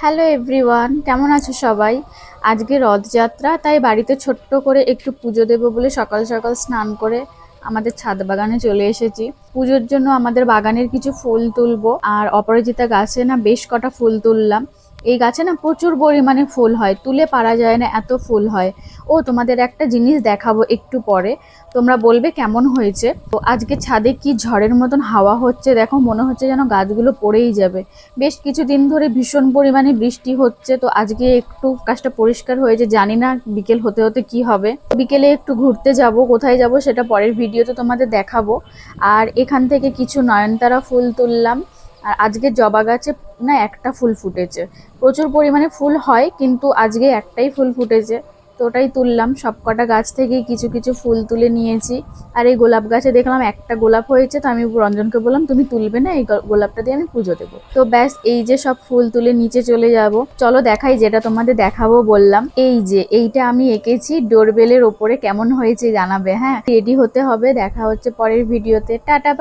Hello everyone, কেমন আছো সবাই? আজকে রথযাত্রা, তাই বাড়িতে ছোট্ট করে একটু পুজো দেবো বলে সকাল সকাল স্নান করে আমাদের ছাদ বাগানে চলে এসেছি। পুজোর জন্য আমাদের বাগানের কিছু ফুল তুলবো, আর অপরাজিতা গাছে না বেশ কটা ফুল তুললাম। এই গাছে না প্রচুর পরিমাণে ফুল হয়, তুলে পারা যায় না, এত ফুল হয়। ও তোমাদের একটা জিনিস দেখাবো একটু পরে, তোমরা বলবে কেমন হয়েছে। তো আজকে ছাদে কি ঝড়ের মতন হাওয়া হচ্ছে, দেখো মনে হচ্ছে যেন গাছগুলো পড়েই যাবে। বেশ কিছুদিন ধরে ভীষণ পরিমাণে বৃষ্টি হচ্ছে, তো আজকে একটু গাছটা পরিষ্কার হয়েছে, জানি না বিকেল হতে হতে কি হবে। বিকেলে একটু ঘুরতে যাব, কোথায় যাব সেটা পরের ভিডিওতে তোমাদের দেখাবো। আর এখান থেকে কিছু নয়নতারা ফুল তুললাম। আর আজকে জবা গাছে না একটা ফুল ফুটেছে, প্রচুর পরিমাণে ফুল হয় কিন্তু আজকে একটাই ফুল ফুটেছে, তো ওটাই তুললাম। সব কটা গাছ থেকেই কিছু কিছু ফুল তুলে নিয়েছি। আর এই গোলাপ গাছে দেখলাম একটা গোলাপ হয়েছে, তো আমি রঞ্জনকে বললাম তুমি তুলবে না, এই গোলাপটা দিয়ে আমি পুজো দেবো। তো ব্যাস, এই যে সব ফুল তুলে নিচে চলে যাব। চলো দেখাই, যেটা তোমাদের দেখাবো বললাম। এই যে এইটা আমি এঁকেছি ডোরবেলের ওপরে, কেমন হয়েছে জানাবে। হ্যাঁ, রেডি হতে হবে, দেখা হচ্ছে পরের ভিডিওতে। টাটা।